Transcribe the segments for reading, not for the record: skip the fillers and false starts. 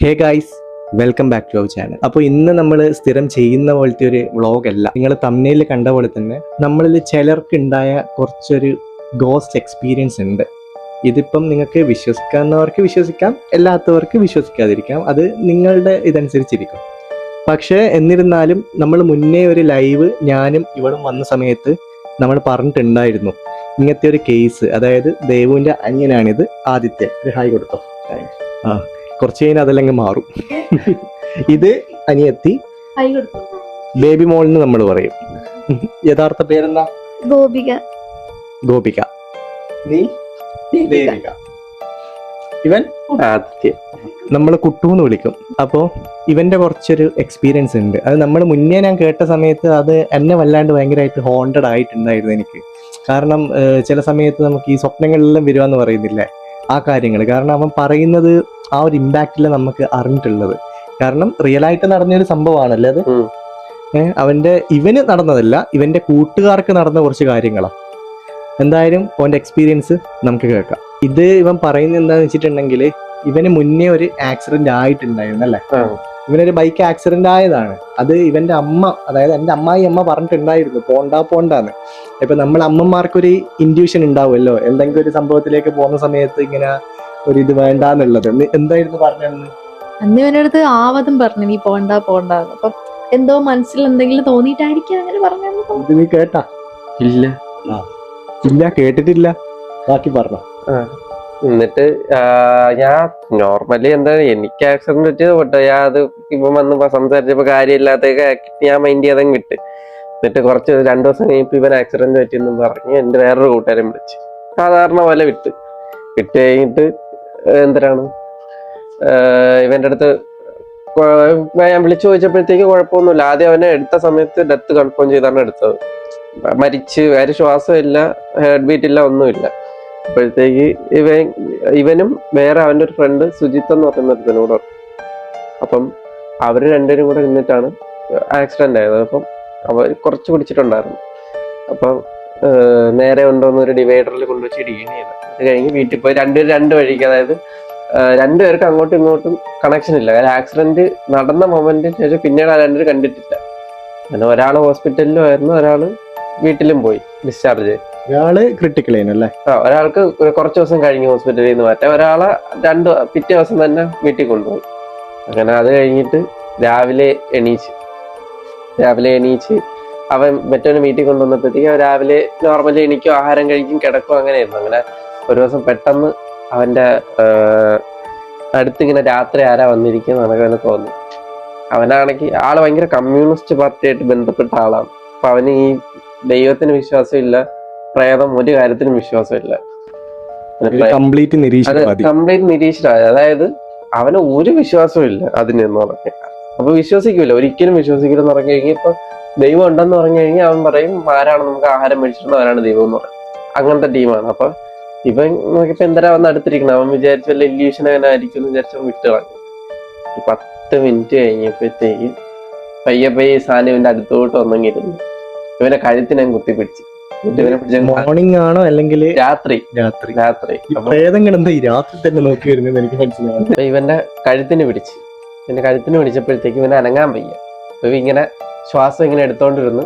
Hey guys, welcome back to our channel. അപ്പോൾ ഇന്ന് നമ്മൾ സ്ഥിരം ചെയ്യുന്ന പോലത്തെ ഒരു വ്ളോഗ് അല്ല. നിങ്ങൾ തമ്മിൽ കണ്ട പോലെ തന്നെ നമ്മളിൽ ചിലർക്ക് ഉണ്ടായ കുറച്ചൊരു ഗോസ്റ്റ് എക്സ്പീരിയൻസ് ഉണ്ട്. ഇതിപ്പം നിങ്ങൾക്ക് വിശ്വസിക്കാവുന്നവർക്ക് വിശ്വസിക്കാം, അല്ലാത്തവർക്ക് വിശ്വസിക്കാതിരിക്കാം. അത് നിങ്ങളുടെ ഇതനുസരിച്ചിരിക്കും. പക്ഷേ എന്നിരുന്നാലും നമ്മൾ മുന്നേ ഒരു ലൈവ് ഞാനും ഇവളും വന്ന സമയത്ത് നമ്മൾ പറഞ്ഞിട്ടുണ്ടായിരുന്നു ഇങ്ങനത്തെ ഒരു കേസ്. അതായത് ദേവുവിൻ്റെ അനിയനാണിത്, ആദിത്യൻ. ഒരു ഹായ് കൊടുത്തോ. കുറച്ച് കഴിഞ്ഞാൽ അതെല്ലാം മാറും. ഇത് അനിയത്തി, ബേബി മോൾ എന്ന് നമ്മൾ പറയും. യഥാർത്ഥ പേരെന്താ? ഗോപിക. ഗോപിക. നീ? ദേവിക. ഇവൻ ആദിത്യൻ. നമ്മൾ കുട്ടൂന്ന് വിളിക്കും. അപ്പോൾ ഇവന്റെ കുറച്ചൊരു എക്സ്പീരിയൻസ് ഉണ്ട്. അത് നമ്മൾ മുന്നേ ഞാൻ കേട്ട സമയത്ത് അത് എന്നെ വല്ലാണ്ട് ഭയങ്കരമായിട്ട് ഹോണ്ടഡ് ആയിട്ടുണ്ടായിരുന്നു എനിക്ക്. കാരണം ചില സമയത്ത് നമുക്ക് ഈ സ്വപ്നങ്ങളെല്ലാം വരുവാന്ന് പറയുന്നില്ലേ, ആ കാര്യങ്ങൾ. കാരണം അവൻ പറയുന്നത് ആ ഒരു ഇമ്പാക്റ്റില്ല നമുക്ക് അറിഞ്ഞിട്ടുള്ളത്. കാരണം റിയൽ ആയിട്ട് നടന്നൊരു സംഭവമാണല്ലേ അത്. ഇവന് നടന്നതല്ല, ഇവന്റെ കൂട്ടുകാർക്ക് നടന്ന കുറച്ച് കാര്യങ്ങളാണ്. എന്തായാലും ഓന്റെ എക്സ്പീരിയൻസ് നമുക്ക് കേൾക്കാം. ഇത് ഇവൻ പറയുന്നത് എന്താന്ന് വെച്ചിട്ടുണ്ടെങ്കിൽ, ഇവന് മുന്നേ ഒരു ആക്സിഡന്റ് ആയിട്ടുണ്ടായിരുന്നു അല്ലേ. ഇവനൊരു ബൈക്ക് ആക്സിഡന്റ് ആയതാണ്. അത് ഇവന്റെ അമ്മ, അതായത് എന്റെ അമ്മായി അമ്മ പറഞ്ഞിട്ടുണ്ടായിരുന്നു പോണ്ടാന്ന്. ഇപ്പൊ നമ്മൾ അമ്മമാർക്കൊരു ഇൻഡ്യൂഷൻ ഉണ്ടാവുമല്ലോ, എന്തെങ്കിലും ഒരു സംഭവത്തിലേക്ക് പോകുന്ന സമയത്ത് ഇങ്ങനെ ഒരു ഇത് വേണ്ടാന്നുള്ളത്. എന്തായിരുന്നു പറഞ്ഞത് അന്ന് ഇവന്റെ അടുത്ത് ആവതും പറഞ്ഞു നീ പോണ്ടാന്ന്. അപ്പൊ എന്തോ മനസ്സിൽ എന്തെങ്കിലും തോന്നിയിട്ടായിരിക്കും അങ്ങനെ പറഞ്ഞു. ഇത് നീ കേട്ടാ? ഇല്ല ഇല്ല, കേട്ടിട്ടില്ല. ബാക്കി പറഞ്ഞോ. എന്നിട്ട് ഞാൻ നോർമലി എന്താണ് എനിക്ക് ആക്സിഡന്റ് പറ്റിയത് പോട്ടെ, ഞാൻ അത് ഇപ്പൊ വന്ന് സംസാരിച്ചപ്പോ കാര്യമില്ലാത്തൊക്കെ ഞാൻ മൈൻഡ് ചെയ്തങ്ങ് വിട്ട്. എന്നിട്ട് കുറച്ച് 2 ദിവസം കഴിഞ്ഞപ്പോ ഇവൻ ആക്സിഡന്റ് പറ്റിയെന്ന് പറഞ്ഞ് എന്റെ വേറൊരു കൂട്ടുകാരൻ വിളിച്ച് സാധാരണ പോലെ വിട്ട് കഴിഞ്ഞിട്ട് എന്തിനാണ് ഇവന്റെ അടുത്ത് ഞാൻ വിളിച്ചു ചോദിച്ചപ്പോഴത്തേക്ക് കുഴപ്പമൊന്നുമില്ല. ആദ്യം അവനെ എടുത്ത സമയത്ത് ഡെത്ത് കൺഫേം ചെയ്താണ് എടുത്തത്. മരിച്ച് വേറെ ശ്വാസമില്ല, ഹേർട്ട് ബീറ്റ് ഇല്ല, ഒന്നുമില്ല. അപ്പോഴത്തേക്ക് ഇവനും വേറെ അവന്റെ ഒരു ഫ്രണ്ട് സുജിത്ത് എന്ന് പറയുന്ന ഒരുത്തനൂടെ. അപ്പം അവര് രണ്ടുപേരും കൂടെ നിന്നിട്ടാണ് ആക്സിഡന്റ് ആയത്. അപ്പം അവർ കുറച്ച് കുടിച്ചിട്ടുണ്ടായിരുന്നു. അപ്പം നേരെ കൊണ്ടുവന്നൊരു ഡിവൈഡറിൽ കൊണ്ടുവച്ച് ഇടിക്കുകയാണ് ചെയ്തത്. അത് കഴിഞ്ഞ് വീട്ടിൽ പോയി രണ്ട് വഴിക്ക്, അതായത് രണ്ടുപേർക്ക് അങ്ങോട്ടും ഇങ്ങോട്ടും കണക്ഷൻ ഇല്ല. കാരണം ആക്സിഡന്റ് നടന്ന മൊമെന്റിന് ശേഷം പിന്നീട് ആ രണ്ടുപേരും കണ്ടിട്ടില്ല. അങ്ങനെ ഒരാൾ ഹോസ്പിറ്റലിലും ആയിരുന്നു, ഒരാള് വീട്ടിലും പോയി ഡിസ്ചാർജ് ചെയ്തു. ഒരാള് ക്രിട്ടിക്കൽ ആയിരുന്നല്ലേ? ഒരാൾക്ക് കുറച്ച് ദിവസം കഴിഞ്ഞ് ഹോസ്പിറ്റലിൽ നിന്ന് മാറ്റാം, ഒരാളെ പിറ്റേ ദിവസം തന്നെ വീട്ടിൽ കൊണ്ടുപോയി. അങ്ങനെ അത് കഴിഞ്ഞിട്ട് രാവിലെ എണീച്ച് അവൻ മറ്റൊരു വീട്ടിൽ കൊണ്ടുവന്നപ്പോഴത്തേക്ക് രാവിലെ നോർമലി എണീക്കും, ആഹാരം കഴിക്കും, കിടക്കും, അങ്ങനെയായിരുന്നു. അങ്ങനെ ഒരു ദിവസം പെട്ടെന്ന് അവന്റെ അടുത്തിങ്ങനെ രാത്രി ആരാ വന്നിരിക്കുന്ന അങ്ങനെ തോന്നി. അവനാണെങ്കിൽ ആള് ഭയങ്കര കമ്മ്യൂണിസ്റ്റ് പാർട്ടിയായിട്ട് ബന്ധപ്പെട്ട ആളാണ്. അപ്പൊ അവന് ഈ ദൈവത്തിന് വിശ്വാസമില്ല, പ്രേതം ഒരു കാര്യത്തിനും വിശ്വാസമില്ല. കംപ്ലീറ്റ് നിരീശ്വരവാദി. അതായത് അവന് ഒരു വിശ്വാസവും ഇല്ല അതിനെന്ന് പറഞ്ഞു. അപ്പൊ വിശ്വസിക്കൂല, ഒരിക്കലും വിശ്വസിക്കില്ലെന്ന് പറഞ്ഞു കഴിഞ്ഞാൽ ഇപ്പൊ ദൈവം ഉണ്ടെന്ന് പറഞ്ഞു കഴിഞ്ഞാൽ അവൻ പറയും ആരാണ് നമുക്ക് ആഹാരം മേടിച്ചിട്ടുണ്ടോ അവരാണ് ദൈവം എന്ന് പറയും. അങ്ങനത്തെ ടീമാണ്. അപ്പൊ ഇവൻ നോക്കിയപ്പോ എന്തരാ വന്ന് അടുത്തിരിക്കണം. അവൻ വിചാരിച്ചു വല്ല ഇല്യൂഷൻ അങ്ങനെ ആയിരിക്കും എന്ന് വിചാരിച്ചു വിട്ട് കളഞ്ഞു. ഒരു 10 മിനിറ്റ് കഴിഞ്ഞപ്പോഴത്തേക്ക് പയ്യെ ഈ സാധനം ഇവന്റെ അടുത്തോട്ട് വന്നെങ്കിരുന്നു. ഇവനെ കഴുത്തിനെ കുത്തിപ്പിടിച്ച്. മോർണിംഗ് ആണോ അല്ലെങ്കിൽ രാത്രി തന്നെ നോക്കി വരുന്നത് എനിക്ക് മനസ്സിലാവും. ഇവന്റെ കഴുത്തിന് പിടിച്ചപ്പോഴത്തേക്ക് ഇവനെ അനങ്ങാൻ വയ്യ. അപ്പൊ ഇങ്ങനെ ശ്വാസം ഇങ്ങനെ എടുത്തോണ്ടിരുന്ന്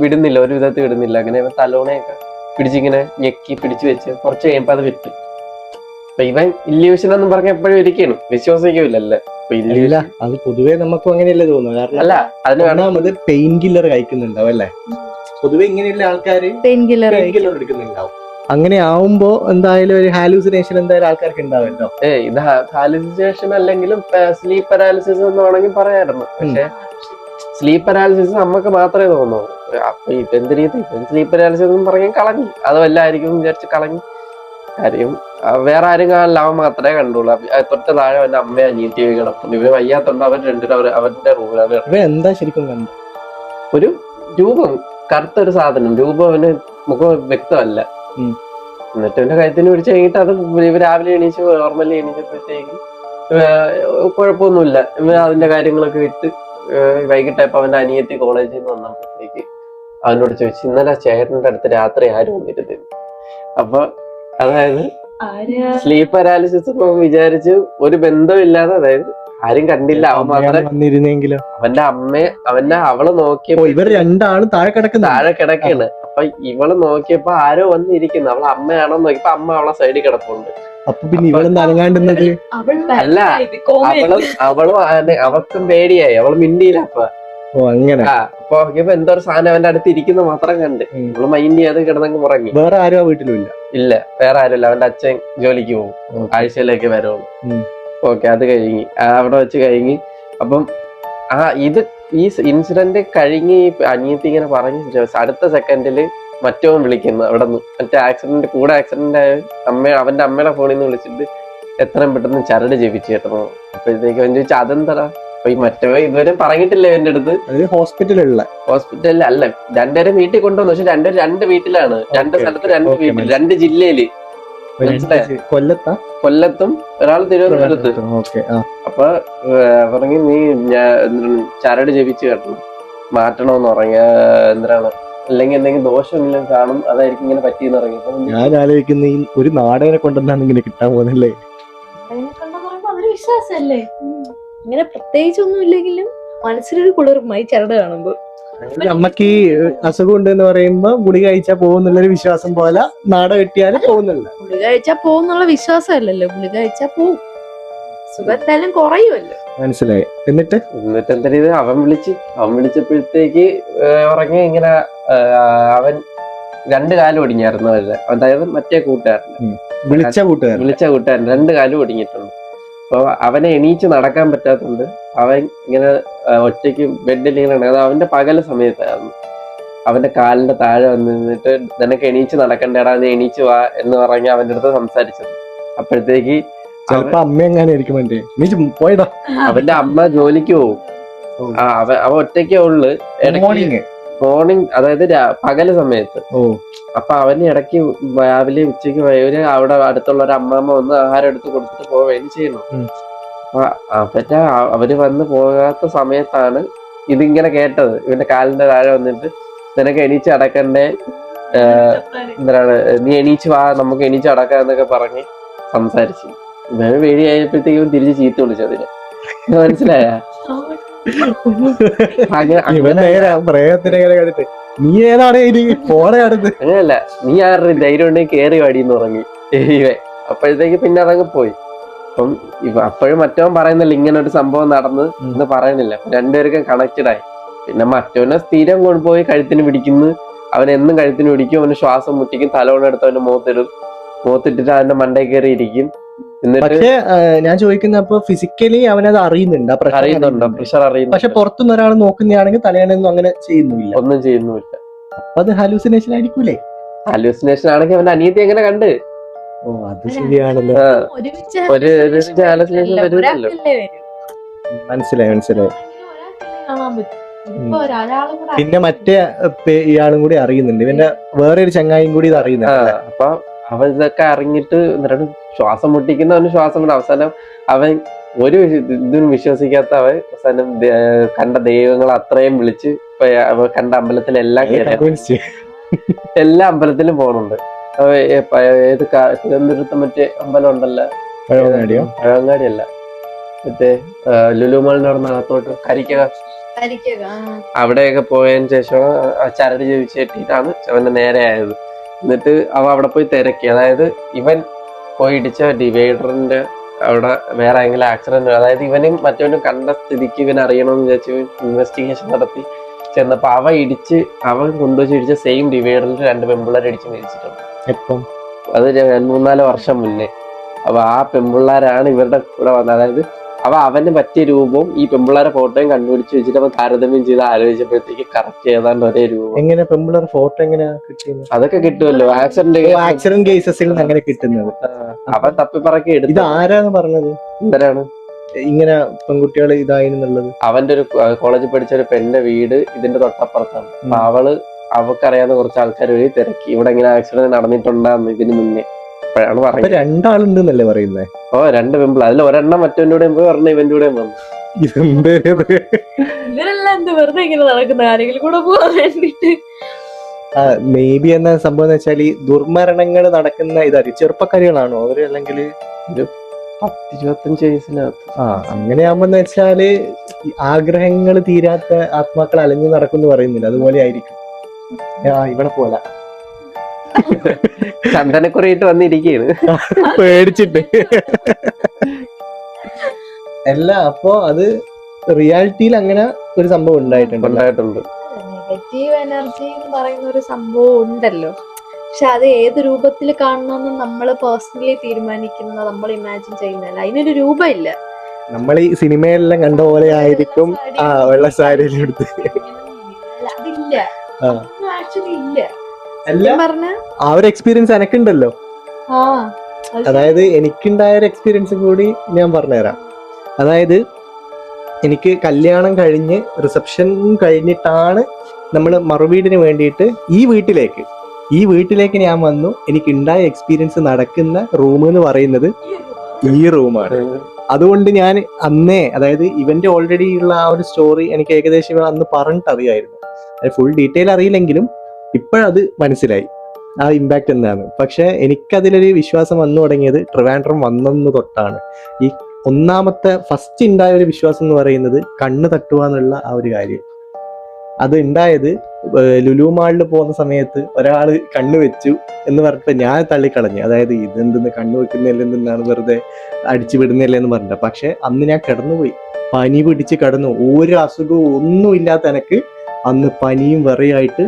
വിടുന്നില്ല, ഒരു വിധത്തിൽ വിടുന്നില്ല. അങ്ങനെ ഇവൻ തലോണയൊക്കെ പിടിച്ചിങ്ങനെ ഞെക്കി പിടിച്ചു വെച്ച് കുറച്ച് കഴിയുമ്പോ അത് വിട്ടു. അപ്പൊ ഇവൻ ഇല്യൂഷൻ എന്ന് പറഞ്ഞ എപ്പോഴും ഇരിക്കണം, വിശ്വസിക്കൂലല്ലേ. അത് പൊതുവേ നമുക്കും അങ്ങനെയല്ലേ തോന്നുന്നു. കാരണം അല്ല, അതിന് വേണമെന്നത് പെയിൻ കില്ലർ കഴിക്കുന്നുണ്ടാവും അല്ലേ. പൊതുവെ ഇങ്ങനെയുള്ള ആൾക്കാര് പെയിൻ കില്ലർ എടുക്കുന്നുണ്ടാവും. അങ്ങനെ ആവുമ്പോ എന്തായാലും ഒരു ഹാലൂസിനേഷൻ എന്തായാലും ആൾക്കാർക്ക് ഉണ്ടാവുമല്ലോ. ഇത് ഹാലൂസിനേഷൻ അല്ലെങ്കിലും സ്ലീപ്പ് പാരാലിസിസ് എന്ന് വേണമെങ്കിൽ പറയാറുണ്ട്. പക്ഷെ സ്ലീപ്പ് പാരാലിസിസ് നമുക്ക് മാത്രമേ തോന്നുള്ളൂ. അപ്പൊ ഇപ്പൊ എന്ത് രീതി സ്ലീപ്പ് പാരാലിസിസ് എന്ന് പറഞ്ഞാൽ കളഞ്ഞു, അത് വല്ലായിരിക്കും വിചാരിച്ച് കളഞ്ഞു. കാര്യം വേറെ ആരും കാണില്ല, അവൻ മാത്രമേ കണ്ടുള്ളൂ. തൊട്ട് താഴെ അവന്റെ അമ്മയെ അനിയത്തി കിടപ്പുണ്ട്. ഇവര് വയ്യാത്തോണ്ട് അവർ രണ്ടുപേരും അവന്റെ റൂമിലാണ്. എന്താ ശരിക്കും കണ്ടു? ഒരു രൂപം, കറുത്തൊരു സാധനം. രൂപം അവന് മുഖം വ്യക്തമല്ല. എന്നിട്ട് അവന്റെ കഴുത്തിന് പിടിച്ച് കഴിഞ്ഞിട്ട് അത് രാവിലെ എണീച്ച് നോർമലി എണീച്ചപ്പോഴത്തേക്ക് കുഴപ്പമൊന്നുമില്ല. അതിന്റെ കാര്യങ്ങളൊക്കെ വിട്ട് വൈകിട്ടായപ്പോ അവന്റെ അനിയത്തി കോളേജിൽ നിന്ന് വന്നപ്പോഴത്തേക്ക് അവനോട് ചോദിച്ചു, ഇന്നലെ ചേട്ടന്റെ അടുത്ത് രാത്രി ആരും വന്നിരുന്നു. അപ്പൊ അതായത് സ്ലീപ്പ് പാരാലിസിസ് വിചാരിച്ച് ഒരു ബന്ധമില്ലാതെ, അതായത് ആരും കണ്ടില്ല. അവൻ മാത്രം വന്നിരുന്നെങ്കിലോ. അവള് നോക്കിയപ്പോ ഇവർ രണ്ടാളും താഴെ കിടക്കുന്ന താഴെ കിടക്കാണ്. അപ്പൊ ഇവള് നോക്കിയപ്പോ ആരോ വന്നിരിക്കുന്നു. അവളെ അമ്മയാണോ നോക്കിയപ്പോ അമ്മ അവളെ സൈഡിൽ കിടപ്പുണ്ട്. അപ്പൊ പിന്നെ ഇവളെന്താ അനങ്ങാണ്ടുന്നത്? അല്ല, അവളും അവൾക്കും പേടിയായി. അവള് മിണ്ടിയില്ല. ഓ അങ്ങനെ. അപ്പൊ നോക്കിയപ്പോ എന്തോ ഒരു സാധനം അവന്റെ അടുത്ത് ഇരിക്കുന്ന മാത്രം കണ്ട് അവള് മൈൻഡ് ചെയ്യാതെ കിടന്നങ്ങ് ഉറങ്ങി. വേറെ ആരും ആ വീട്ടിലും ഇല്ല? ഇല്ല, വേറെ ആരുമില്ല. അവന്റെ അച്ഛൻ ജോലിക്ക് പോകും, ആഴ്ചയിലേക്ക് വരുള്ളൂ. ഓക്കെ, അത് കഴിഞ്ഞ് അവിടെ വെച്ച് കഴിഞ്ഞ് അപ്പം ഈ ഇൻസിഡന്റ് കഴിഞ്ഞ് ഈ അനിയത്തി ഇങ്ങനെ പറഞ്ഞ അടുത്ത സെക്കൻഡില് മറ്റവൻ വിളിക്കുന്നു അവിടെ നിന്ന്. മറ്റേ ആക്സിഡന്റ് ആയ അവന്റെ അമ്മയുടെ ഫോണിൽ നിന്ന് വിളിച്ചിട്ട് എത്രയും പെട്ടെന്ന് ചരട് ജപിച്ചു കേട്ടോ. അപ്പോഴത്തേക്ക് അവൻ ചോദിച്ചാൽ അതെന്താ? അപ്പൊ ഈ മറ്റവ ഇതുവരെ പറഞ്ഞിട്ടില്ല എന്റെ അടുത്ത്. ഹോസ്പിറ്റലിൽ അല്ല, രണ്ടുപേരും വീട്ടിൽ കൊണ്ടുവന്നു. പക്ഷെ രണ്ടുപേരും രണ്ട് വീട്ടിലാണ്, രണ്ട് സ്ഥലത്ത് രണ്ട് വീട്ടിൽ, രണ്ട് ജില്ലയില്. കൊല്ലത്തും ഒരാൾ തിരുവനന്തപുരത്ത്. അപ്പൊ പറഞ്ഞ് നീ ചരട് ജപിച്ച് കെട്ടണം, മാറ്റണമെന്ന് പറഞ്ഞ എന്തിനാണ്, അല്ലെങ്കിൽ എന്തെങ്കിലും ദോഷമെങ്കിലും കാണും, അതായിരിക്കും ഇങ്ങനെ പറ്റിയെന്ന് പറഞ്ഞപ്പോ ഞാൻ ആലോചിക്കുന്ന ഈ ഒരു നാടകനെ കൊണ്ടുവന്നാണ് ഇങ്ങനെ കിട്ടാൻ പോകുന്നല്ലേ. അതൊരു വിശ്വാസല്ലേ. ഇങ്ങനെ പ്രത്യേകിച്ചൊന്നും ഇല്ലെങ്കിലും മനസ്സിലൊരു കുളിർമായി ചരട് കാണുമ്പോ. നമ്മക്ക് ഈ അസുഖം ഉണ്ടെന്ന് പറയുമ്പോ ഗുളിക കഴിച്ചാൽ പോകുന്നുള്ളൊരു വിശ്വാസം പോലെ നാട കെട്ടിയാലും പോകുന്നില്ല. ഗുളിക കഴിച്ചാൽ പോകുന്നുള്ള വിശ്വാസം അല്ലല്ലോ, ഗുളിക കഴിച്ചാൽ പോവും, സുഖത്തായാലും കുറയുമല്ലോ. മനസ്സിലായി. എന്നിട്ട് എന്താ ചെയ്ത് അവൻ വിളിച്ചപ്പോഴത്തേക്ക് ഉറങ്ങി ഇങ്ങനെ അവൻ രണ്ട് കാലും ഒടിഞ്ഞായിരുന്നു അവരുടെ, അതായത് മറ്റേ കൂട്ടുകാരൻ വിളിച്ച കൂട്ടുകാരൻ രണ്ട് കാലും ഒടിഞ്ഞിട്ടുണ്ട്. അപ്പൊ അവനെ എണീച്ച് നടക്കാൻ പറ്റാത്തതുകൊണ്ട് അവൻ ഇങ്ങനെ ഒറ്റയ്ക്ക് ബെഡിൽ ഇങ്ങനെ, അത് അവന്റെ പകല സമയത്തായിരുന്നു. അവന്റെ കാലിന്റെ താഴെ വന്ന് നിന്നിട്ട് നിനക്ക് എണീച്ച് നടക്കണ്ടേടാ, നീ എണീച്ച് വാ എന്ന് പറഞ്ഞ് അവന്റെ അടുത്ത് സംസാരിച്ചത്. അപ്പോഴത്തേക്ക് അമ്മ എങ്ങനെയായിരിക്കും പോയതാ. അവന്റെ അമ്മ ജോലിക്ക് പോകും. അവൻ ഒറ്റയ്ക്കേ ഉള്ളു മോർണിംഗ്, അതായത് പകല് സമയത്ത്. അപ്പൊ അവന് ഇടയ്ക്ക് രാവിലെ ഉച്ചയ്ക്ക് വൈകിട്ട് അവിടെ അടുത്തുള്ള ഒരു അമ്മാമ്മ വന്ന് ആഹാരം എടുത്ത് കൊടുത്തിട്ട് പോവുകയും ചെയ്യണം. അപ്പൊ അവര് വന്ന് പോകാത്ത സമയത്താണ് ഇതിങ്ങനെ കേട്ടത്. ഇവന്റെ കാലിന്റെ താഴെ വന്നിട്ട് നിനക്ക് എണീച്ച് അടക്കണ്ടേ, എന്താണ് നീ എണീച്ച് വാ, നമുക്ക് എണീച്ച് അടക്കാം എന്നൊക്കെ പറഞ്ഞ് സംസാരിച്ചു. ഇവന് പേടിയായപ്പോഴത്തേക്കും തിരിച്ച് ചീത്ത വിളിച്ചതിന്. മനസ്സിലായ? നീ ഏതാണ് ഫോണെ അടുത്ത്? അങ്ങനല്ല, നീ ആരുടെ ധൈര്യം ഉണ്ടെങ്കിൽ കേറി വാടിന്ന് ഉറങ്ങി അപ്പോഴത്തേക്ക് പിന്നെ അതങ്ങ് പോയി. അപ്പം അപ്പോഴും മറ്റവൻ പറയുന്നില്ല ഇങ്ങനെ ഒരു സംഭവം നടന്ന് എന്ന് പറയുന്നില്ല. രണ്ടുപേർക്കും കണക്റ്റഡ് ആയി. പിന്നെ മറ്റവനെ സ്ഥിരം കൊണ്ടുപോയി കഴുത്തിന് പിടിക്കുന്നു. അവൻ എന്നും കഴുത്തിന് പിടിക്കും, അവന് ശ്വാസം മുട്ടിക്കും, തലോണെടുത്ത് അവന്റെ മുഖത്തിട്ടിട്ട് അവന്റെ മണ്ടയിൽ കയറി ഇരിക്കും. പക്ഷെ ഞാൻ ചോദിക്കുന്ന, അപ്പൊ ഫിസിക്കലി അവനത് അറിയുന്നുണ്ട്, പ്രഷർ അറിയുന്നു. പക്ഷെ പുറത്തുനിന്ന് ഒരാൾ നോക്കുന്നതാണെങ്കിൽ തലയാണെന്നും അങ്ങനെ ചെയ്യുന്നില്ല, ഒന്നും ചെയ്യുന്നില്ല. അപ്പൊ അത് ഹാലൂസിനേഷൻ ആയിരിക്കൂലേ? ഹാലൂസിനേഷൻ ആണെങ്കിൽ അവന്റെ അനിയത്തി എങ്ങനെ കണ്ട്? ഓ, അത് ശരിയാണല്ലോ. മനസ്സിലായി. പിന്നെ മറ്റേ ഇയാളും കൂടി അറിയുന്നുണ്ട്, ഇവന്റെ വേറെ ഒരു ചങ്ങായും കൂടി ഇത് അറിയുന്നുണ്ട്. അപ്പൊ അവൻ ഇതൊക്കെ അറിഞ്ഞിട്ട് എന്നിട്ട് ശ്വാസം മുട്ടിക്കുന്ന അവന് ശ്വാസം മുട്ട. അവസാനം അവൻ ഒരു ഇതിനും വിശ്വസിക്കാത്ത അവൻ അവസാനം കണ്ട ദൈവങ്ങൾ അത്രയും വിളിച്ച് കണ്ട അമ്പലത്തിലെല്ലാം എല്ലാ അമ്പലത്തിലും പോണുണ്ട്. ഏത് തിരുവനന്തപുരത്ത് മറ്റേ അമ്പലം ഉണ്ടല്ലോ, പഴവങ്ങാടി അല്ല, മറ്റേ ലുലുമാളിന്റെ അവിടെ അകത്തോട്ട് കരിക്ക, അവിടെയൊക്കെ പോയതിനു ശേഷം ചരട് ജപിച്ച് കെട്ടിയിട്ടാണ് അവന്റെ നേരെ ആയത്. എന്നിട്ട് അവ അവിടെ പോയി തിരക്കി. അതായത് ഇവൻ പോയി ഇടിച്ച ഡിവൈഡറിന്റെ അവിടെ വേറെ ഏതെങ്കിലും ആക്സിഡന്റ്, അതായത് ഇവനും മറ്റവനും കണ്ട സ്ഥിതിക്ക് ഇവൻ അറിയണമെന്ന് വിചാരിച്ച് ഇൻവെസ്റ്റിഗേഷൻ നടത്തി ചെന്നപ്പോ അവൻ കൊണ്ടുവച്ച് ഇടിച്ച സെയിം ഡിവൈഡറിൽ രണ്ട് പെമ്പിള്ളേരെ ഇടിച്ച് മരിച്ചിട്ടുണ്ട്. എപ്പം? അത് 2-3 വർഷം മുന്നേ. അപ്പൊ ആ പെമ്പിള്ളേരാണ് ഇവരുടെ കൂടെ വന്നത്. അതായത് അവന് പറ്റിയ രൂപവും ഈ പെമ്പിള്ളേരെ ഫോട്ടോയും കണ്ടുപിടിച്ച് വെച്ചിട്ട് അവൻ താരതമ്യം ചെയ്ത് ആലോചിച്ചപ്പോഴത്തേക്ക് കറക്റ്റ് ഏതാണ്ട് ഒരേ രൂപം. എങ്ങനെ പെമ്പിള്ളേർ ഫോട്ടോ എങ്ങനെയാ കിട്ടുന്നത്? അതൊക്കെ കിട്ടുമല്ലോ, ആക്സിഡന്റ് കേസസിൽ അങ്ങനെ കിട്ടുന്നത്. അവൻ തപ്പിപ്പറക്കി എടുത്തു. ഇത് ആരാന്ന് പറഞ്ഞത്? എന്തരാണ് ഇങ്ങനെ പെൺകുട്ടികൾ ഇതായിരുന്നുള്ളത്? അവന്റെ ഒരു കോളേജിൽ പഠിച്ച ഒരു പെണ്ണിന്റെ വീട് ഇതിന്റെ തൊട്ടപ്പുറത്താണ്. അപ്പൊ അവക്കറിയാവുന്ന കുറച്ച് ആൾക്കാർ വഴി തിരക്കി ഇവിടെ ഇങ്ങനെ ആക്സിഡന്റ് നടന്നിട്ടുണ്ടാന്ന് ഇതിന് മുന്നേ. അപ്പോഴാണ് പറയുന്നത് രണ്ടാളുണ്ടെന്നല്ലേ പറയുന്നത്? ഓ, 2 പെമ്പിൾ, അതിൽ ഒരെണ്ണം മറ്റവന്റെ കൂടെയും പോയി, ഒരെണ്ണം ഇവന്റെ കൂടെയും വന്നു. ഇവരെല്ലാം എന്ത് വെറുതെ ഇങ്ങനെ നടക്കുന്ന ആരെങ്കിലും കൂടെ പോവാൻ വേണ്ടിട്ട്? മേ ബി എന്ന സംഭവം എന്ന് വെച്ചാൽ ഈ ദുർമരണങ്ങൾ നടക്കുന്ന ഇതായിരിക്കും ചെറുപ്പക്കാരികളാണോ അവര്, അല്ലെങ്കിൽ 10-25 വയസ്സിനകത്ത്. ആ അങ്ങനെയാകുമ്പോന്ന് വെച്ചാല് ആഗ്രഹങ്ങൾ തീരാത്ത ആത്മാക്കൾ അലഞ്ഞു നടക്കും എന്ന് പറയുന്നില്ല, അതുപോലെ ആയിരിക്കും. ഇവിടെ പോലെ ചന്ദനക്കുറിയിട്ട് വന്നിരിക്കുകയാണ് പേടിച്ചിട്ട്. അല്ല, അപ്പൊ അത് റിയാലിറ്റിയിൽ അങ്ങനെ ഒരു സംഭവം ഉണ്ടായിട്ടുണ്ട്. നെഗറ്റീവ് എനർജി എന്ന് പറയുന്ന ഒരു സംഭവം ഉണ്ടല്ലോ, പക്ഷെ അത് ഏത് രൂപത്തിൽ കാണണമെന്ന് നമ്മൾ പേഴ്സണലി തീരുമാനിക്കുന്ന, നമ്മൾ ഇമാജിൻ ചെയ്യുന്നതല്ല. അതിനൊരു രൂപമില്ല. നമ്മൾ ഈ സിനിമയിലെല്ലാം കണ്ട പോലെ ആയിരിക്കും. ആ വെള്ള സാരിയിൽ എടുത്ത് അതില്ല, ആക്ച്വലി ഇല്ല. അല്ല, പറഞ്ഞ ആ ഒരു എക്സ്പീരിയൻസ് എനക്കുണ്ടല്ലോ. അതായത് എനിക്കുണ്ടായ ഒരു എക്സ്പീരിയൻസ് കൂടി ഞാൻ പറഞ്ഞുതരാം. അതായത് എനിക്ക് കല്യാണം കഴിഞ്ഞ് റിസപ്ഷൻ കഴിഞ്ഞിട്ടാണ് നമ്മൾ മറുവീടിന് വേണ്ടിയിട്ട് ഈ വീട്ടിലേക്ക് ഞാൻ വന്നു. എനിക്ക് ഉണ്ടായ എക്സ്പീരിയൻസ് നടക്കുന്ന റൂം എന്ന് പറയുന്നത് ഈ റൂമാണ്. അതുകൊണ്ട് ഞാൻ അന്നേ, അതായത് ഇവന്റെ ഓൾറെഡി ഉള്ള ആ ഒരു സ്റ്റോറി എനിക്ക് ഏകദേശം അന്ന് പറഞ്ഞിട്ട് അറിയായിരുന്നു. അത് ഫുൾ ഡീറ്റെയിൽ അറിയില്ലെങ്കിലും ഇപ്പോഴത് മനസ്സിലായി ആ ഇമ്പാക്ട് എന്താണ്. പക്ഷെ എനിക്കതിലൊരു വിശ്വാസം വന്നു തുടങ്ങിയത് ട്രിവാൻഡ്രം വന്നെന്ന് തൊട്ടാണ്. ഈ ഒന്നാമത്തെ ഫസ്റ്റ് ഉണ്ടായ ഒരു വിശ്വാസം എന്ന് പറയുന്നത് കണ്ണ് തട്ടുക എന്നുള്ള ആ ഒരു കാര്യം. അത് ഉണ്ടായത് ലുലു മാളിൽ പോകുന്ന സമയത്ത് ഒരാള് കണ്ണ് വെച്ചു എന്ന് പറഞ്ഞിട്ട് ഞാൻ തള്ളിക്കളഞ്ഞു. അതായത് ഇതെന്തെന്ന് കണ്ണ് വെക്കുന്നില്ല, എന്തെന്നാണ് വെറുതെ അടിച്ചു വിടുന്നില്ല എന്ന് പറഞ്ഞിട്ട്. പക്ഷെ അന്ന് ഞാൻ കിടന്നുപോയി, പനി പിടിച്ച് കിടന്നു. ഒരു അസുഖവും ഒന്നും ഇല്ലാത്ത എനക്ക് അന്ന് പനിയും വിറയായിട്ട്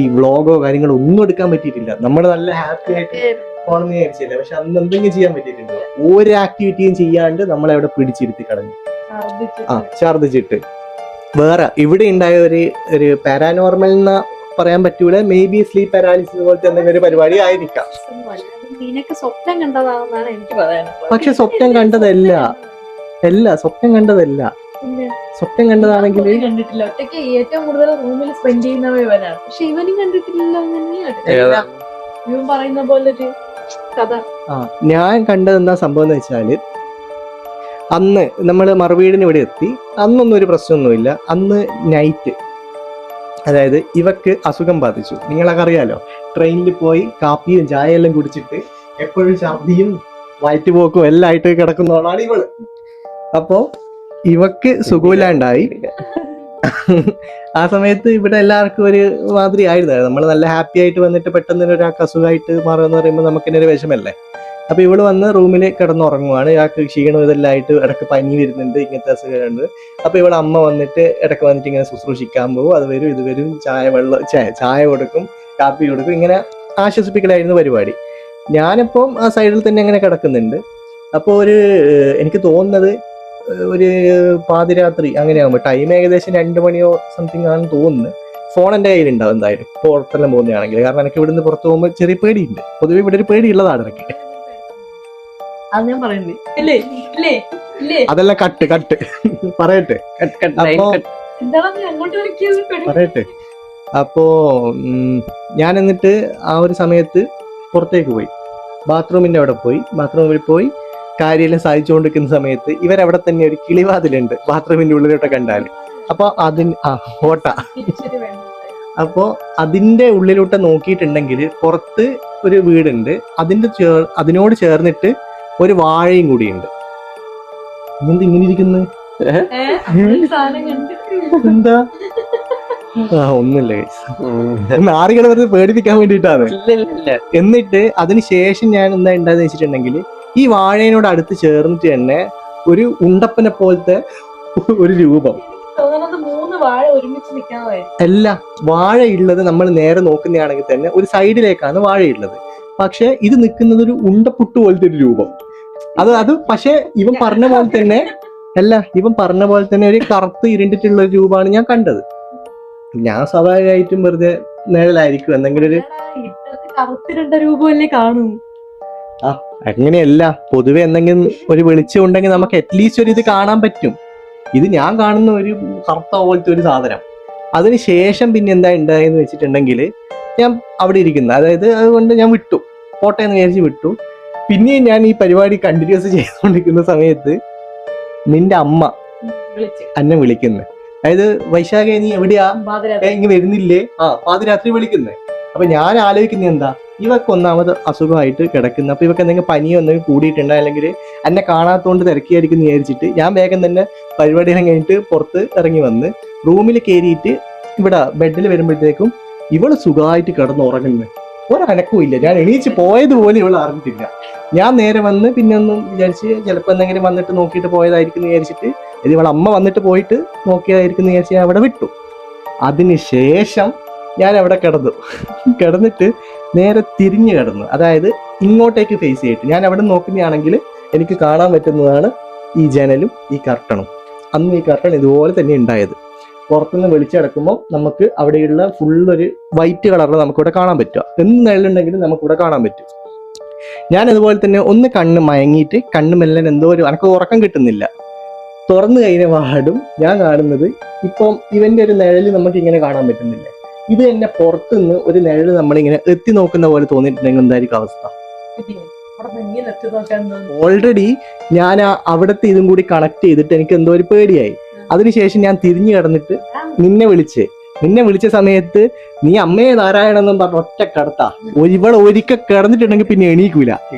ഈ വ്ളോഗോ കാര്യങ്ങളോ ഒന്നും എടുക്കാൻ പറ്റിയിട്ടില്ല. നമ്മൾ നല്ല ഹാപ്പി ആയിട്ട് പോണെന്ന് വിചാരിച്ചില്ല. പക്ഷെ അന്ന് എന്തെങ്കിലും ചെയ്യാൻ പറ്റിയിട്ടുണ്ടോ? ഒരു ആക്ടിവിറ്റിയും ചെയ്യാണ്ട് നമ്മളെവിടെ പിടിച്ചിരുത്തി കളഞ്ഞു. ഛർദിച്ചിട്ട്. വേറെ ഇവിടെ ഉണ്ടായ ഒരു പാരാനോർമൽ എന്ന് പറയാൻ പറ്റൂല, മേ ബി സ്ലീപ്പ് പാരാലിസിസ് പോലത്തെ എന്തെങ്കിലും ഒരു പരിപാടി ആയിരിക്കാം. സ്വപ്നം കണ്ടതാണെന്നാണ് എനിക്ക് പറയാനുള്ളത്. പക്ഷെ സ്വപ്നം കണ്ടതല്ല, സ്വപ്നം കണ്ടതല്ല. സ്വപ്നം കണ്ടതാണെങ്കിൽ കണ്ടിട്ടില്ല. ഒറ്റയ്ക്ക് ഏറ്റവും കൂടുതൽ റൂമിൽ സ്പെൻഡ് ചെയ്യുന്നവ ഇവനാണ്. പക്ഷെ ഇവനും കണ്ടിട്ടില്ലല്ലോ. ഇവൻ പറയുന്ന പോലൊരു കഥ. ഞാൻ കണ്ടത് എന്താ സംഭവം എന്ന് വെച്ചാല്, അന്ന് നമ്മൾ മറുവീടിന് ഇവിടെ എത്തി. അന്നൊന്നും ഒരു പ്രശ്നമൊന്നുമില്ല. അന്ന് നൈറ്റ്, അതായത് ഇവക്ക് അസുഖം ബാധിച്ചു. നിങ്ങളൊക്കെ അറിയാലോ, ട്രെയിനിൽ പോയി കാപ്പിയും ചായയെല്ലാം കുടിച്ചിട്ട് എപ്പോഴും ഛർദിയും വയറ്റുപോക്കും എല്ലാം ആയിട്ട് കിടക്കുന്നവളാണ് ഇവള്. അപ്പോ ഇവക്ക് സുഖമില്ലാണ്ടായി. ആ സമയത്ത് ഇവിടെ എല്ലാവർക്കും ഒരു മാതിരി ആയിരുന്നു. നമ്മൾ നല്ല ഹാപ്പി ആയിട്ട് വന്നിട്ട് പെട്ടെന്ന് ഒരാൾക്ക് അസുഖമായിട്ട് മാറുക എന്ന് പറയുമ്പോൾ നമുക്ക് ഒരു വിഷമല്ലേ. അപ്പൊ ഇവള് വന്ന് റൂമിൽ കിടന്നുറങ്ങുവാണ്. ഇയാൾക്ക് ക്ഷീണം ഇതെല്ലാം ആയിട്ട് ഇടക്ക് പനി വരുന്നുണ്ട്, ഇങ്ങനത്തെ അസുഖമുണ്ട്. അപ്പൊ ഇവളെ അമ്മ വന്നിട്ട് ഇടക്ക് വന്നിട്ട് ഇങ്ങനെ ശുശ്രൂഷിക്കാൻ പോകും. അത് വരും ഇത് വരും, ചായ കൊടുക്കും, കാപ്പി കൊടുക്കും, ഇങ്ങനെ ആശ്വസിപ്പിക്കലായിരുന്നു പരിപാടി. ഞാനിപ്പം ആ സൈഡിൽ തന്നെ അങ്ങനെ കിടക്കുന്നുണ്ട്. അപ്പോൾ എനിക്ക് തോന്നുന്നത് ഒരു പാതിരാത്രി അങ്ങനെയാകുമ്പോൾ, ടൈം ഏകദേശം 2 മണിയോ സംതിങ് ആണെന്ന് തോന്നുന്നു. ഫോൺ എൻ്റെ കയ്യിലുണ്ടാവും എന്തായാലും, പുറത്തെല്ലാം പോകുന്നതാണെങ്കിൽ. കാരണം എനിക്ക് ഇവിടുന്ന് പുറത്ത് പോകുമ്പോൾ ചെറിയ പേടിയുണ്ട്. പൊതുവെ ഇവിടെ ഒരു പേടിയുള്ളതാണ് എനിക്ക്. അതെല്ലാം കട്ട് പറയട്ടെ. പറയട്ടെ. അപ്പോ ഞാൻ എന്നിട്ട് ആ ഒരു സമയത്ത് പുറത്തേക്ക് പോയി, ബാത്റൂമിൽ പോയി കാര്യമെല്ലാം സാധിച്ചുകൊണ്ടിരിക്കുന്ന സമയത്ത് ഇവരവിടെ തന്നെ ഒരു കിളിവാതിലുണ്ട് ബാത്റൂമിന്റെ ഉള്ളിലോട്ട് കണ്ടാല്. അപ്പൊ അപ്പോ അതിന്റെ ഉള്ളിലോട്ട് നോക്കിയിട്ടുണ്ടെങ്കിൽ പുറത്ത് ഒരു വീടുണ്ട്. അതിനോട് ചേർന്നിട്ട് ഒരു വാഴയും കൂടിയുണ്ട്. ഇങ്ങനെ ഇരിക്കുന്നത് എന്താ? ഒന്നുമില്ല, നാറികളെ വെറുതെ പേടിപ്പിക്കാൻ വേണ്ടിയിട്ടാണ്. എന്നിട്ട് അതിനുശേഷം ഞാൻ എന്താ ഉണ്ടായെന്ന് വെച്ചിട്ടുണ്ടെങ്കിൽ, ഈ വാഴയോട് അടുത്ത് ചേർന്നിട്ട് തന്നെ ഒരു ഉണ്ടപ്പനെ പോലത്തെ ഒരു രൂപം. അല്ല, വാഴയുള്ളത് നമ്മൾ നേരെ നോക്കുന്നതാണെങ്കിൽ തന്നെ ഒരു സൈഡിലേക്കാണ് വാഴയുള്ളത്. പക്ഷെ ഇത് നിൽക്കുന്നത് ഒരു ഉണ്ടപ്പുട്ട് പോലത്തെ ഒരു രൂപം. അത് പക്ഷെ ഇവൻ പറഞ്ഞ പോലെ തന്നെ ഒരു കറുത്ത് ഇരുണ്ടിട്ടുള്ള ഒരു രൂപമാണ് ഞാൻ കണ്ടത്. ഞാൻ സ്വാഭാവികമായിട്ടും വെറുതെ നിഴലായിരിക്കും എന്തെങ്കിലും ഒരു കറുത്തിരണ്ട രൂപമല്ലേ കാണും. അങ്ങനെയല്ല, പൊതുവെ എന്തെങ്കിലും ഒരു വെളിച്ചം ഉണ്ടെങ്കിൽ നമുക്ക് അറ്റ്ലീസ്റ്റ് ഒരു ഇത് കാണാൻ പറ്റും. ഇത് ഞാൻ കാണുന്ന ഒരു കറുത്ത പോലത്തെ ഒരു സാധനം. അതിനുശേഷം പിന്നെ എന്താ ഉണ്ടായെന്ന് വെച്ചിട്ടുണ്ടെങ്കിൽ, ഞാൻ അവിടെ ഇരിക്കുന്നത്, അതായത് അതുകൊണ്ട് ഞാൻ വിട്ടു, പോട്ടെ എന്ന് വിചാരിച്ച് വിട്ടു. പിന്നെയും ഞാൻ ഈ പരിപാടി കണ്ടിന്യൂസ് ചെയ്തുകൊണ്ടിരിക്കുന്ന സമയത്ത് നിന്റെ അമ്മ എന്നെ വിളിക്കുന്നത്. അതായത് വൈശാഖ നീ എവിടെയാ, ഇങ്ങ് വരുന്നില്ലേ? പാതിരാത്രി വിളിക്കുന്നത്. അപ്പൊ ഞാൻ ആലോചിക്കുന്നത് എന്താ, ഇവക്ക് ഒന്നാമത് അസുഖമായിട്ട് കിടക്കുന്നു. അപ്പൊ ഇവക്ക് എന്തെങ്കിലും പനിയോ എന്തെങ്കിലും കൂടിയിട്ടുണ്ടോ, അല്ലെങ്കിൽ എന്നെ കാണാത്തോണ്ട് തിരക്കിയായിരിക്കും എന്ന് വിചാരിച്ചിട്ട് ഞാൻ വേഗം തന്നെ പരിപാടിയെല്ലാം കഴിഞ്ഞിട്ട് പുറത്ത് ഇറങ്ങി വന്ന് റൂമിൽ കയറിയിട്ട് ഇവിടെ ബെഡിൽ വരുമ്പോഴത്തേക്കും ഇവള് സുഖമായിട്ട് കിടന്ന് ഉറങ്ങുന്നു. ഒരനക്കവും ഇല്ല. ഞാൻ എണീച്ച് പോയതുപോലെ ഇവൾ അറിഞ്ഞിട്ടില്ല. ഞാൻ നേരെ വന്ന് പിന്നെ ഒന്നും വിചാരിച്ച് ചിലപ്പോൾ എന്തെങ്കിലും വന്നിട്ട് നോക്കിയിട്ട് പോയതായിരിക്കും എന്ന് വിചാരിച്ചിട്ട്, ഇത് ഇവളെ അമ്മ വന്നിട്ട് പോയിട്ട് നോക്കിയതായിരിക്കും എന്ന് വിചാരിച്ച് ഞാൻ അവിടെ വിട്ടു. അതിനുശേഷം ഞാൻ അവിടെ കിടന്നിട്ട് നേരെ തിരിഞ്ഞു കിടന്നു. അതായത് ഇങ്ങോട്ടേക്ക് ഫേസ് ചെയ്തിട്ട് ഞാൻ അവിടെ നോക്കുന്നതാണെങ്കിൽ എനിക്ക് കാണാൻ പറ്റുന്നതാണ് ഈ ജനലും ഈ കർട്ടണും. അന്ന് ഈ കർട്ടൺ ഇതുപോലെ തന്നെ ഉണ്ടായത്. പുറത്തുനിന്ന് വെളിച്ചെടുക്കുമ്പോൾ നമുക്ക് അവിടെയുള്ള ഫുള്ളൊരു വൈറ്റ് കളറിൽ നമുക്കിവിടെ കാണാൻ പറ്റുക. എന്ത് നിഴലുണ്ടെങ്കിലും നമുക്കിവിടെ കാണാൻ പറ്റും. ഞാൻ അതുപോലെ തന്നെ ഒന്ന് കണ്ണ് മയങ്ങിയിട്ട് കണ്ണ് മെല്ലൻ എന്തോ ഒരു എനിക്ക് ഉറക്കം കിട്ടുന്നില്ല. തുറന്നു കഴിഞ്ഞ പാടും ഞാൻ കാണുന്നത് ഇപ്പം ഇവന്റെ ഒരു നിഴല് നമുക്ക് ഇങ്ങനെ കാണാൻ പറ്റുന്നില്ല. ഇത് തന്നെ പുറത്തുനിന്ന് ഒരു നിഴല് നമ്മളിങ്ങനെ എത്തി നോക്കുന്ന പോലെ തോന്നിയിട്ടുണ്ടെങ്കിൽ എന്തായിരിക്കും അവസ്ഥ? ഓൾറെഡി ഞാൻ അവിടുത്തെ ഇതും കൂടി കണക്ട് ചെയ്തിട്ട് എനിക്ക് എന്തോ ഒരു പേടിയായി. അതിനുശേഷം ഞാൻ തിരിഞ്ഞു കിടന്നിട്ട് നിന്നെ വിളിച്ച സമയത്ത് നീ അമ്മയെ നാരായണെന്നും പറഞ്ഞ ഒറ്റ കിടത്താ. ഇവളെ ഒരിക്കൽ കിടന്നിട്ടുണ്ടെങ്കിൽ പിന്നെ എണീക്കൂല.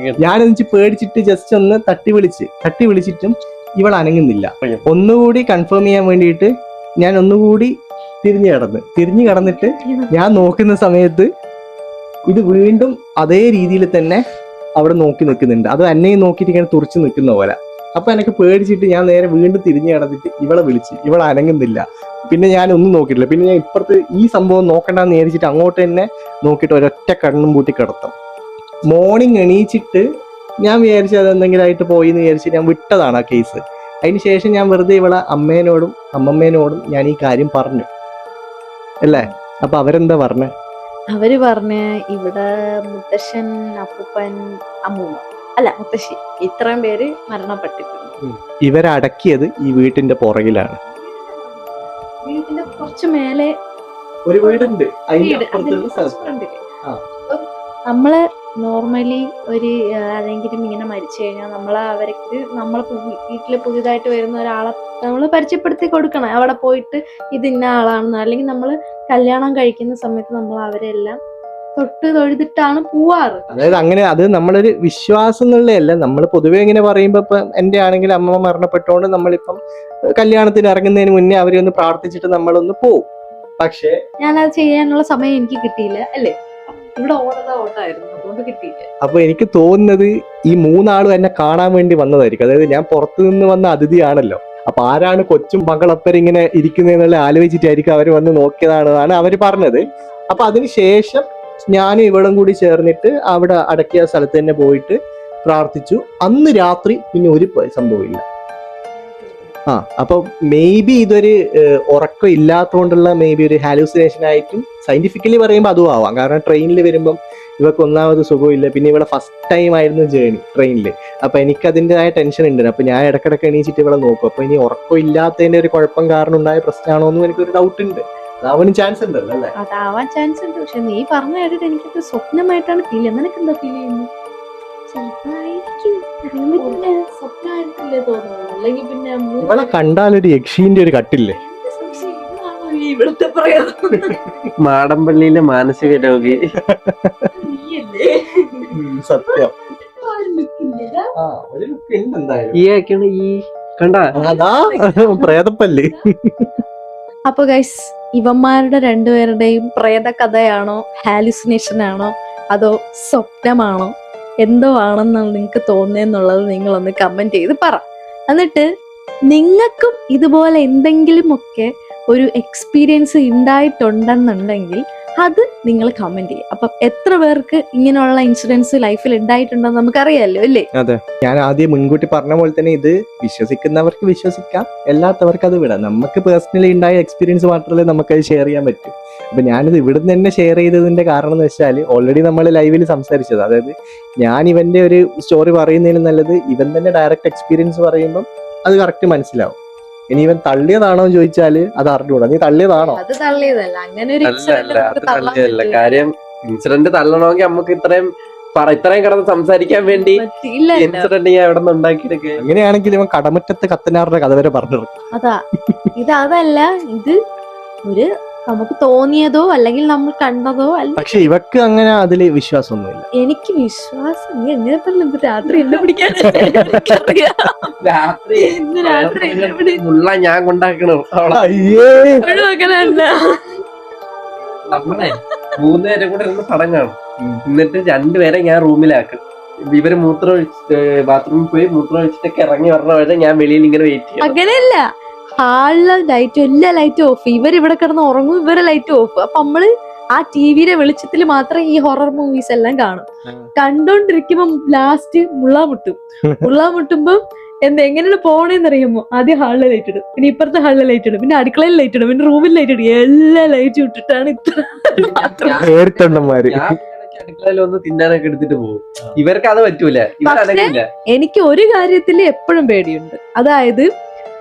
ഞാനെന്നിച്ച് പേടിച്ചിട്ട് ജസ്റ്റ് ഒന്ന് തട്ടി വിളിച്ചിട്ടും ഇവൾ അനങ്ങുന്നില്ല. ഒന്നുകൂടി കൺഫേം ചെയ്യാൻ വേണ്ടിയിട്ട് ഞാൻ ഒന്നുകൂടി തിരിഞ്ഞു കിടന്നിട്ട് ഞാൻ നോക്കുന്ന സമയത്ത് ഇത് വീണ്ടും അതേ രീതിയിൽ തന്നെ അവിടെ നോക്കി നിൽക്കുന്നുണ്ട്. അത് എന്നെയും നോക്കിയിട്ട് ഇങ്ങനെ തുറച്ചു നിൽക്കുന്ന പോലെ. അപ്പൊ എനിക്ക് പേടിച്ചിട്ട് ഞാൻ നേരെ വീണ്ടും തിരിഞ്ഞു കിടന്നിട്ട് ഇവളെ അനങ്ങുന്നില്ല. പിന്നെ ഞാൻ ഒന്നും നോക്കിയിട്ടില്ല. പിന്നെ ഞാൻ ഇപ്പുറത്ത് ഈ സംഭവം നോക്കണ്ടെന്ന് വിചാരിച്ചിട്ട് അങ്ങോട്ട് തന്നെ നോക്കിയിട്ട് ഒരൊറ്റ കണ്ണും പൂട്ടി കിടത്തും. മോർണിംഗ് എണീച്ചിട്ട് ഞാൻ വിചാരിച്ചു അത് എന്തെങ്കിലും ആയിട്ട് പോയി എന്ന് വിചാരിച്ച് ഞാൻ വിട്ടതാണ് ആ കേസ്. അതിനുശേഷം ഞാൻ വെറുതെ ഇവളെ അമ്മമ്മേനോടും ഞാൻ ഈ കാര്യം പറഞ്ഞു അല്ലേ. അപ്പൊ അവരെന്താ പറഞ്ഞേ? അവര് പറഞ്ഞ് ഇവിടെ മുത്തശ്ശൻ, അപ്പൂപ്പൻ, അമ്മൂമ്മ അല്ല മുത്തശ്ശി, ഇത്രയും പേര് മരണപ്പെട്ടിട്ടുണ്ട്. ഇവരടക്കിയത് ഈ വീട്ടിന്റെ പുറകിലാണ്. വീടിന്റെ കുറച്ച് മേലെ ഒരു വീടുണ്ട്. നമ്മള് നോർമലി ഒരു ആരെങ്കിലും ഇങ്ങനെ മരിച്ചു കഴിഞ്ഞാൽ നമ്മളെ വീട്ടില് പുതിയതായിട്ട് വരുന്ന ഒരാളെ നമ്മൾ പരിചയപ്പെടുത്തി കൊടുക്കണം. അവിടെ പോയിട്ട് ഇത് ഇന്ന ആളാണെന്ന്, അല്ലെങ്കിൽ നമ്മൾ കല്യാണം കഴിക്കുന്ന സമയത്ത് നമ്മൾ അവരെല്ലാം തൊട്ട് തൊഴുതിട്ടാണ് പോവാറ്. അതായത് അങ്ങനെ അത് നമ്മളൊരു വിശ്വാസം എന്നുള്ളതല്ല. നമ്മൾ പൊതുവെ ഇങ്ങനെ പറയുമ്പോ ഇപ്പൊ എന്റെ ആണെങ്കിൽ അമ്മ മരണപ്പെട്ടോണ്ട് നമ്മളിപ്പം കല്യാണത്തിന് ഇറങ്ങുന്നതിന് മുന്നേ അവരെ ഒന്ന് പ്രാർത്ഥിച്ചിട്ട് നമ്മളൊന്ന് പോവും. പക്ഷേ ഞാനത് ചെയ്യാനുള്ള സമയം എനിക്ക് കിട്ടിയില്ല അല്ലേ. ഇവിടെ ഓട്ടമായിരുന്നു, അതുകൊണ്ട് കിട്ടിയില്ല. അപ്പൊ എനിക്ക് തോന്നുന്നത് ഈ മൂന്നാളും എന്നെ കാണാൻ വേണ്ടി വന്നതായിരിക്കും. അതായത് ഞാൻ പുറത്തു നിന്ന് വന്ന അതിഥിയാണല്ലോ. അപ്പൊ ആരാണ് കൊച്ചും മകളൊപ്പരിങ്ങനെ ഇരിക്കുന്നതെന്നുള്ള ആലോചിച്ചിട്ടായിരിക്കും അവർ വന്ന് നോക്കിയതാണെന്നാണ് അവര് പറഞ്ഞത്. അപ്പൊ അതിനുശേഷം ഞാനും ഇവളും കൂടി ചേർന്നിട്ട് അവിടെ അടക്കിയ സ്ഥലത്ത് തന്നെ പോയിട്ട് പ്രാർത്ഥിച്ചു. അന്ന് രാത്രി പിന്നെ ഒരു സംഭവമില്ല. അപ്പൊ മെയ്ബി ഇതൊരു ഉറക്കം ഇല്ലാത്തതുകൊണ്ടുള്ള മെയ്ബി ഒരു ഹാലൂസിനേഷൻ ആയിട്ടും സയന്റിഫിക്കലി പറയുമ്പോൾ അതും ആവാം. കാരണം ട്രെയിനിൽ വരുമ്പം ഇവക്ക് ഒന്നാമത് സുഖമില്ല. പിന്നെ ഇവിടെ ഫസ്റ്റ് ടൈം ആയിരുന്നു ജേണി ട്രെയിനിൽ. അപ്പൊ എനിക്ക് അതിൻ്റെതായ ടെൻഷൻ ഉണ്ട്. അപ്പൊ ഞാൻ ഇടക്കിടക്ക് എണീച്ചിട്ട് ഇവിടെ നോക്കും. അപ്പൊ ഇനി ഉറക്കം ഇല്ലാത്തതിന്റെ ഒരു കുഴപ്പം കാരണം ഉണ്ടായ പ്രശ്നമാണോ എന്നും എനിക്കൊരു ഡൗട്ട് ഉണ്ട്. അതാവാനും ചാൻസ് ഉണ്ടല്ലോ അല്ലേ? അതാവാൻ ചാൻസ് ഉണ്ട്. പക്ഷെ നീ പറഞ്ഞു കേട്ടിട്ട് എനിക്കത് സ്വപ്നമായിട്ടാണ് ഫീൽ ചെയ്യുന്നത്. നിനക്ക് എന്താ ഫീൽ ചെയ്യുന്നത്? സ്വപ്നമായിട്ടല്ലേ തോന്നുന്നത്. അല്ലെങ്കിൽ പിന്നെ ഇവളെ കണ്ടാലൊരു യക്ഷീന്റെ ഒരു കട്ടില്ലേ? ഇവിടുത്തെ പറയാം മാടമ്പള്ളിയിലെ മാനസിക രോഗി. സത്യം. ഈ കണ്ടാ പ്രേതപ്പല്ലേ? അപ്പൊ ഗൈസ്, ഇവന്മാരുടെ രണ്ടുപേരുടെയും പ്രേത കഥയാണോ, ഹാലുസിനേഷൻ ആണോ, അതോ സ്വപ്നമാണോ, എന്തോ ആണെന്നാണ് നിങ്ങൾക്ക് തോന്നുന്നതെന്നുള്ളത് നിങ്ങളൊന്ന് കമന്റ് ചെയ്ത് പറ. എന്നിട്ട് നിങ്ങൾക്കും ഇതുപോലെ എന്തെങ്കിലുമൊക്കെ ഒരു എക്സ്പീരിയൻസ് ഉണ്ടായിട്ടുണ്ടെന്നുണ്ടെങ്കിൽ അത് നിങ്ങൾ കമന്റ് ചെയ്യും. അപ്പം എത്ര പേർക്ക് ഇങ്ങനെയുള്ള ഇൻസിഡൻസ് ലൈഫിൽ ഉണ്ടായിട്ടുണ്ടെന്ന് നമുക്കറിയാലോ അല്ലേ? അതെ, ഞാൻ ആദ്യം മുൻകൂട്ടി പറഞ്ഞ പോലെ തന്നെ ഇത് വിശ്വസിക്കുന്നവർക്ക് വിശ്വസിക്കാം, അല്ലാത്തവർക്ക് അത് വിടാം. നമുക്ക് പേഴ്സണലി ഉണ്ടായ എക്സ്പീരിയൻസ് മാത്രമേ നമുക്കത് ഷെയർ ചെയ്യാൻ പറ്റൂ. അപ്പൊ ഞാനിത് ഇവിടുന്ന് തന്നെ ഷെയർ ചെയ്തതിന്റെ കാരണം എന്ന് വെച്ചാൽ ഓൾറെഡി നമ്മൾ ലൈവിൽ സംസാരിച്ചത്. അതായത് ഞാൻ ഇവന്റെ ഒരു സ്റ്റോറി പറയുന്നതിലും നല്ലത് ഇവൻ തന്നെ ഡയറക്റ്റ് എക്സ്പീരിയൻസ് പറയുമ്പം അത് കറക്റ്റ് മനസ്സിലാവും. ഇനി ഇവൻ തള്ളിയതാണോ എന്ന് ചോദിച്ചാല് അത് അറിഞ്ഞൂടാ. നീ തള്ളിയതാണോ? അത് തള്ളിയതല്ല. അങ്ങനെ ഒരു തള്ളിയതല്ല. കാര്യം ഇൻസിഡന്റ് തള്ളണമെങ്കിൽ നമുക്ക് ഇത്രയും കിടന്ന് സംസാരിക്കാൻ വേണ്ടി ഇൻസിഡന്റ് ഞാൻ എവിടെ നിന്ന് ഉണ്ടാക്കിയെടുക്കുക. അങ്ങനെയാണെങ്കിൽ ഇവൻ കടമുറ്റത്ത് കത്തനാറുടെ കഥ വരെ പറഞ്ഞു. അതല്ല ഇത് ഒരു നമുക്ക് തോന്നിയതോ അല്ലെങ്കിൽ നമ്മൾ കണ്ടതോ അല്ല. പക്ഷെ ഇവക്ക് അങ്ങനെ അതില് വിശ്വാസമൊന്നുമില്ല. എനിക്ക് വിശ്വാസം, നീ എങ്ങനെ പറഞ്ഞു രാത്രി എന്നെ പിടിക്കാൻ രാത്രി ഇന്ന് രാത്രി എന്നെ മുള്ള ഞാൻ കൊണ്ടാക്കണം അവളെ. അയ്യേ പിടിപ്പോഴും അങ്ങനെയല്ല. നമ്മളെ 3 പേരും കൂടെ ഇരുന്ന് പടം കാണും. എന്നിട്ട് 2 പേരെ ഞാൻ റൂമിലാക്കും. ഇവര് മൂത്രം ഒഴിച്ച് ബാത്റൂമിൽ പോയി മൂത്രം ഒഴിച്ചിട്ടൊക്കെ ഇറങ്ങി വരണ വരെ ഞാൻ വെളിയിൽ ഇങ്ങനെ വെയിറ്റ് ചെയ്യും. അങ്ങനെയല്ല, ഹാളിലെ ലൈറ്റും എല്ലാ ലൈറ്റും ഓഫ്. ഇവരിവിടെ കിടന്ന് ഉറങ്ങും, ഇവരെ ലൈറ്റ് ഓഫ്. അപ്പൊ നമ്മള് ആ ടിവിയുടെ വെളിച്ചത്തിൽ മാത്രം ഈ ഹൊറർ മൂവീസ് എല്ലാം കാണും. കണ്ടോണ്ടിരിക്കുമ്പോ ലാസ്റ്റ് മുള്ള മുട്ടുമ്പോ എങ്ങനെയാണ് പോണേന്ന് അറിയുമ്പോ ആദ്യം ഹാളിലെ ലൈറ്റ് ഇടും, പിന്നെ ഇപ്പുറത്തെ ഹാളിലെ ലൈറ്റ് ഇടും, പിന്നെ അടുക്കളയിൽ ലൈറ്റ് ഇടും, പിന്നെ റൂമിൽ ലൈറ്റ് ഇടും. എല്ലാ ലൈറ്റും ഇട്ടിട്ടാണ് ഇത്ര പേർത്തണ്ടന്മാര്. ഞാൻ ഇടയ്ക്ക് അടുക്കളയിൽ ഒന്ന് തിന്നാനൊക്കെ എടുത്തിട്ട് പോകും. ഇവർക്ക് അത് പറ്റൂല, ഇവരനങ്ങില്ല. എനിക്ക് ഒരു കാര്യത്തില് എപ്പോഴും പേടിയുണ്ട്. അതായത്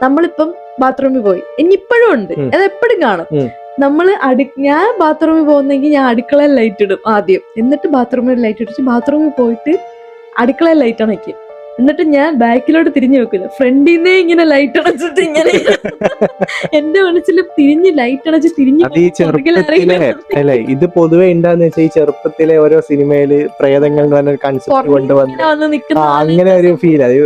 നമ്മളിപ്പം ബാത്റൂമിൽ പോയി, ഇനിയിപ്പോഴും ഉണ്ട്, അത് എപ്പോഴും കാണും. നമ്മള് ഞാൻ ബാത്റൂമിൽ പോകുന്നെങ്കിൽ ഞാൻ അടുക്കളയിൽ ലൈറ്റ് ഇടും ആദ്യം, എന്നിട്ട് ബാത്റൂമിൽ ലൈറ്റ് ഇടിച്ച് ബാത്റൂമിൽ പോയിട്ട് അടുക്കളയിൽ ലൈറ്റ് അണയ്ക്കും. എന്നിട്ട് ഞാൻ ബാക്കിലോട്ട് തിരിഞ്ഞു വെക്കില്ല, ഫ്രണ്ടിന്നേ ഇങ്ങനെ ലൈറ്റ് അണച്ചിട്ട് ഇങ്ങനെ എന്റെ മനസ്സിൽ തിരിഞ്ഞ് ലൈറ്റ് അണച്ച് തിരിഞ്ഞു. അത് ഈ ചെറുപ്പത്തിലെ അല്ലെ, ഇത് പൊതുവെ ഉണ്ടാന്ന് വെച്ചാൽ ഈ ചെറുപ്പത്തിലെ ഓരോ സിനിമയില് പ്രേതങ്ങൾ എന്ന് പറഞ്ഞ കൺസെപ്റ്റ് കൊണ്ടുവന്ന് അങ്ങനെ ഒരു ഫീൽ. അത്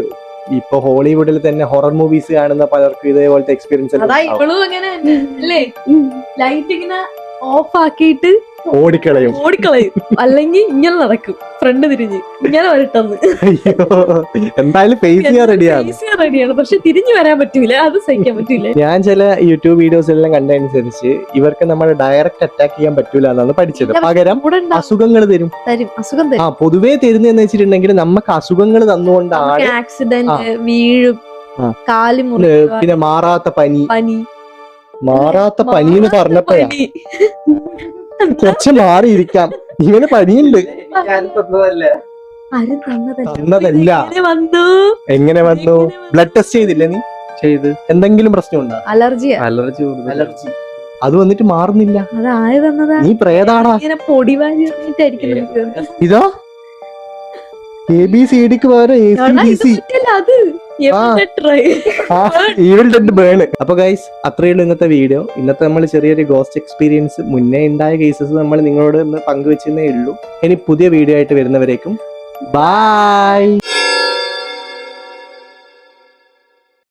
ഇപ്പൊ ഹോളിവുഡിൽ തന്നെ ഹൊറർ മൂവീസ് കാണുന്ന പലർക്കും ഇതേപോലത്തെ എക്സ്പീരിയൻസ് ഇവളും അങ്ങനെ അല്ലേ, ലൈറ്റ് ഇങ്ങനെ ഓഫ് ആക്കിയിട്ട് ഓടിക്കളയും. അല്ലെങ്കിൽ ഇങ്ങനെ നടക്കും, ഫ്രണ്ട് തിരിഞ്ഞ് ഇങ്ങനെ വരട്ടെന്ന്. എന്തായാലും ഫേസ് ചെയ്യാൻ റെഡിയാണ്, പക്ഷെ തിരിഞ്ഞു വരാൻ പറ്റൂല, അത് സഹിക്കാൻ പറ്റൂല. ഞാൻ ചില യൂട്യൂബ് വീഡിയോസ് എല്ലാം കണ്ടനുസരിച്ച് ഇവർക്ക് നമ്മൾ ഡയറക്റ്റ് അറ്റാക്ക് ചെയ്യാൻ പറ്റൂല എന്നാണ് പഠിച്ചത്. പകരം അസുഖങ്ങൾ തരും. അസുഖം തരും. പൊതുവേ തരുന്നതെന്ന് വെച്ചിട്ടുണ്ടെങ്കിൽ നമുക്ക് അസുഖങ്ങൾ തന്നുകൊണ്ടാണ് ആക്സിഡന്റ്, വീഴും, കാല് മുറി, പിന്നെ മാറാത്ത പനി എന്ന് പറഞ്ഞപ്പോഴാ കുറച്ച് മാറിയിരിക്കാം, ഇവന് പനിയുണ്ട്. തന്നതല്ല. എങ്ങനെ വന്നു? ബ്ലഡ് ടെസ്റ്റ് ചെയ്തില്ലേ നീ? ചെയ്ത് എന്തെങ്കിലും പ്രശ്നമുണ്ടോ? അലർജി അത് വന്നിട്ട് മാറുന്നില്ല. അതായത് നീ പ്രേതാണോ? പൊടി വാരിട്ടായിരിക്കും. ഇതോ ABCDക്ക് പകരം ACDC. അപ്പൊ ഗൈസ്, അത്രയേ ഉള്ളൂ ഇന്നത്തെ വീഡിയോ. ഇന്നത്തെ നമ്മൾ ചെറിയൊരു ഗോസ്റ്റ് എക്സ്പീരിയൻസ്, മുന്നേ ഉണ്ടായ കേസസ് നമ്മൾ നിങ്ങളോട് ഒന്ന് പങ്കുവെച്ചേ ഉള്ളൂ. ഇനി പുതിയ വീഡിയോ ആയിട്ട് വരുന്നവരേക്കും ബൈ.